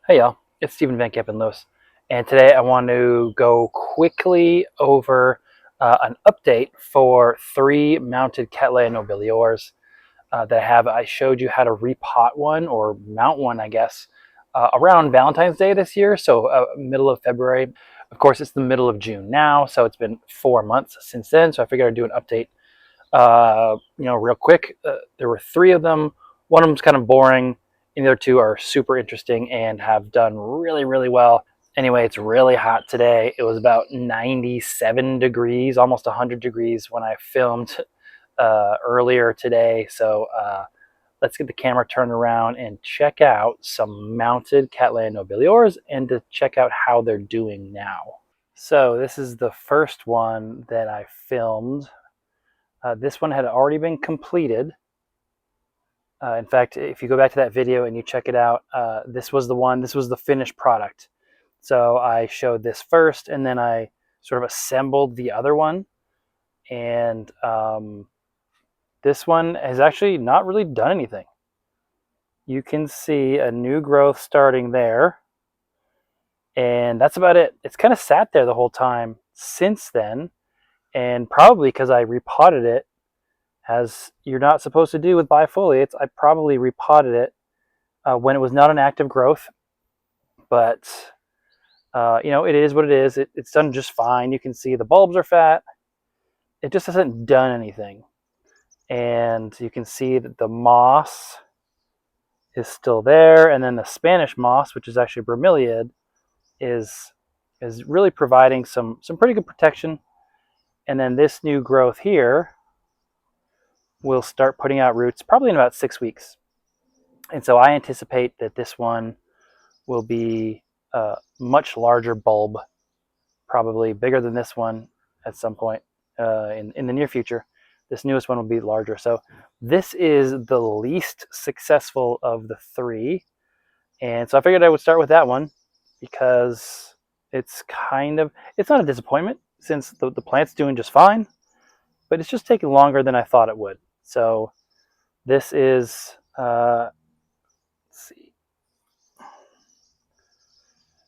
Hey y'all, it's Stephen Van Kampen-Lewis, and today I want to go quickly over an update for 3 mounted Cattleya nobiliors that I have. I showed you how to repot one or mount one, I guess, around Valentine's Day this year, so middle of February. Of course, it's the middle of June now, so it's been 4 months since then, so I figured I'd do an update real quick. There were 3 of them. One of them's kind of boring, and the other 2 are super interesting and have done really, really well. Anyway, it's really hot today. It was about 97 degrees, almost 100 degrees when I filmed earlier today. So let's get the camera turned around and check out some mounted Cattleya nobiliors and to check out how they're doing now. So this is the first one that I filmed. This one had already been completed. In fact, if you go back to that video and you check it out, this was the finished product. So I showed this first, and then I sort of assembled the other one. And this one has actually not really done anything. You can see a new growth starting there. And that's about it. It's kind of sat there the whole time since then. And probably because I repotted it, as you're not supposed to do with bifoliates, I probably repotted it when it was not an active growth. But, it is what it is. It's done just fine. You can see the bulbs are fat. It just hasn't done anything. And you can see that the moss is still there. And then the Spanish moss, which is actually bromeliad, is really providing some pretty good protection. And then this new growth here will start putting out roots probably in about 6 weeks. And so I anticipate that this one will be a much larger bulb, probably bigger than this one at some point in the near future. This newest one will be larger. So this is the least successful of the 3. And so I figured I would start with that one because it's not a disappointment since the plant's doing just fine, but it's just taking longer than I thought it would. So this is, let's see.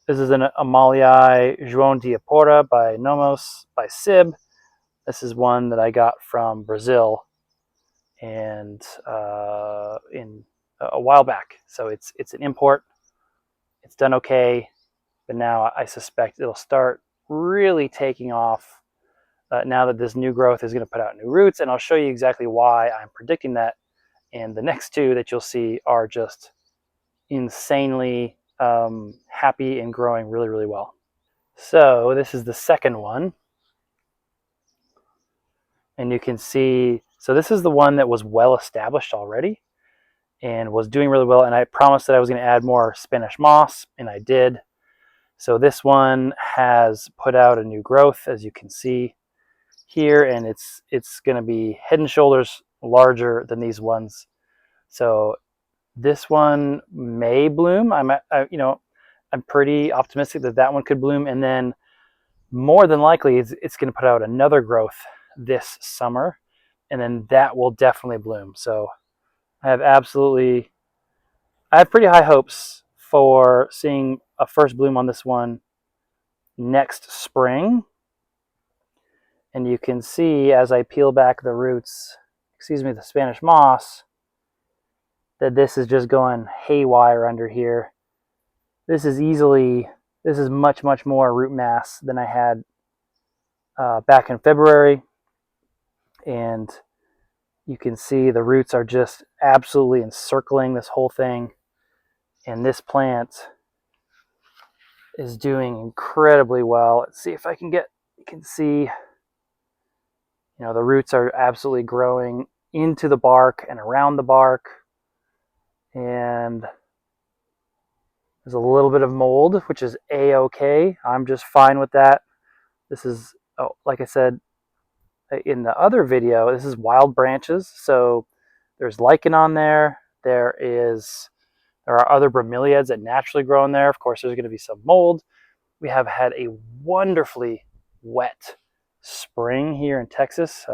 This is an Amalii João de Aporta by Nomos by Sib. This is one that I got from Brazil and in a while back. So it's an import. It's done okay, but now I suspect it'll start really taking off now that this new growth is going to put out new roots, and I'll show you exactly why I'm predicting that. And the next 2 that you'll see are just insanely happy and growing really, really well. So this is the second one. And you can see, so this is the one that was well established already and was doing really well. And I promised that I was going to add more Spanish moss, and I did. So this one has put out a new growth, as you can see here, and it's going to be head and shoulders larger than these ones. So this one may bloom. I'm pretty optimistic that one could bloom, and then more than likely it's going to put out another growth this summer, and then that will definitely bloom. So I have pretty high hopes for seeing a first bloom on this one next spring. And you can see as I peel back the roots, the Spanish moss, that this is just going haywire under here. This is much, much more root mass than I had back in February. And you can see the roots are just absolutely encircling this whole thing. And this plant is doing incredibly well. Let's see if you can see, the roots are absolutely growing into the bark and around the bark. And there's a little bit of mold, which is a-okay. I'm just fine with that. This is, like I said in the other video, this is wild branches. So there's lichen on there. There are other bromeliads that naturally grow in there. Of course, there's going to be some mold. We have had a wonderfully wet spring here in Texas,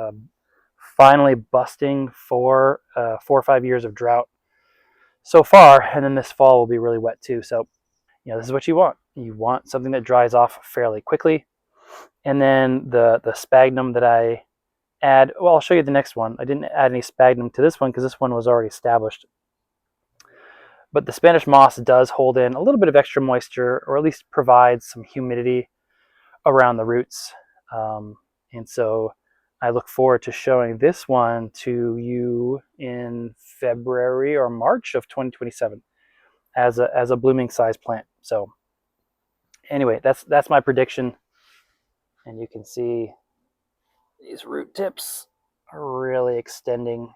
finally busting 4 or 5 years of drought so far, and then this fall will be really wet too. So this is what you want. You want something that dries off fairly quickly. And then the sphagnum that I add, well, I'll show you the next one. I didn't add any sphagnum to this one because this one was already established. But the Spanish moss does hold in a little bit of extra moisture, or at least provides some humidity around the roots. And so I look forward to showing this one to you in February or March of 2027 as a blooming size plant. So anyway, that's my prediction. And you can see these root tips are really extending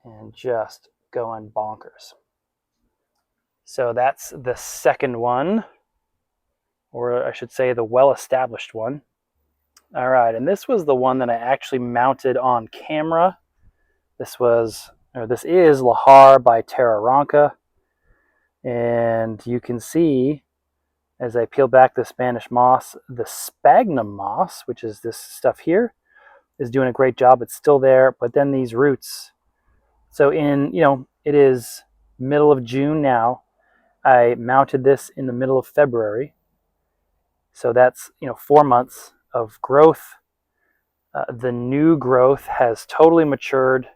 and just going bonkers. So that's the second one, or I should say the well-established one. All right, and this was the one that I actually mounted on camera. This is Lahar by Terra Ronca. And you can see, as I peel back the Spanish moss, the sphagnum moss, which is this stuff here, is doing a great job. It's still there, but then these roots. So it is middle of June now. I mounted this in the middle of February. So that's, 4 months of growth. The new growth has totally matured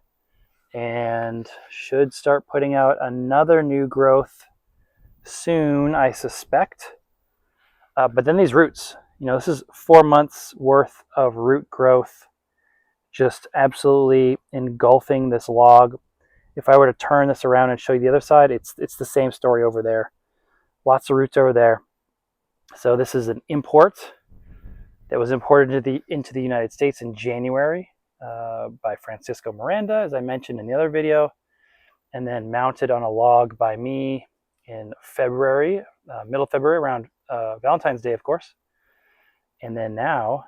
and should start putting out another new growth soon, I suspect. But then these roots, this is 4 months worth of root growth, just absolutely engulfing this log. If I were to turn this around and show you the other side, it's the same story over there. Lots of roots over there. So this is an import that was imported into the United States in January by Francisco Miranda, as I mentioned in the other video, and then mounted on a log by me in February, middle of February, around Valentine's Day, of course. And then now,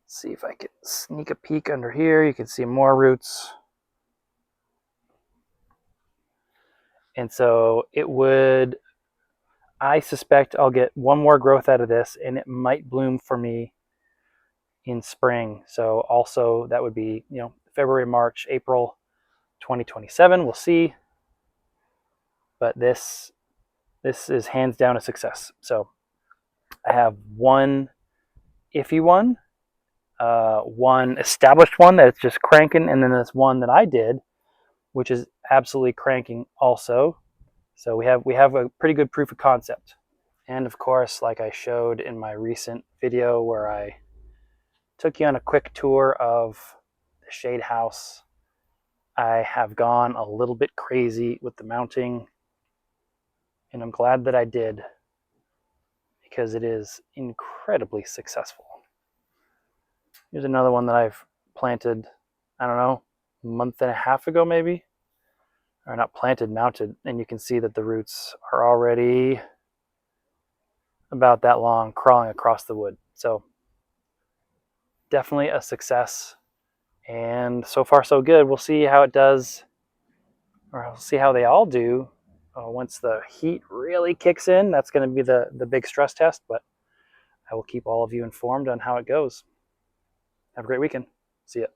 let's see if I can sneak a peek under here. You can see more roots. And so I suspect I'll get one more growth out of this, and it might bloom for me in spring. So also that would be, February, March, April 2027. We'll see. But this is hands down a success. So I have one iffy one, one established one that's just cranking, and then there's one that I did, which is absolutely cranking also. So we have a pretty good proof of concept. And of course, like I showed in my recent video where I took you on a quick tour of the shade house, I have gone a little bit crazy with the mounting, and I'm glad that I did, because it is incredibly successful. Here's another one that I've planted, I don't know, a month and a half ago maybe. Or not planted, mounted, and you can see that the roots are already about that long, crawling across the wood. So definitely a success, and so far so good. We'll see how it does, or we'll see how they all do once the heat really kicks in. That's going to be the big stress test, but I will keep all of you informed on how it goes. Have a great weekend. See ya.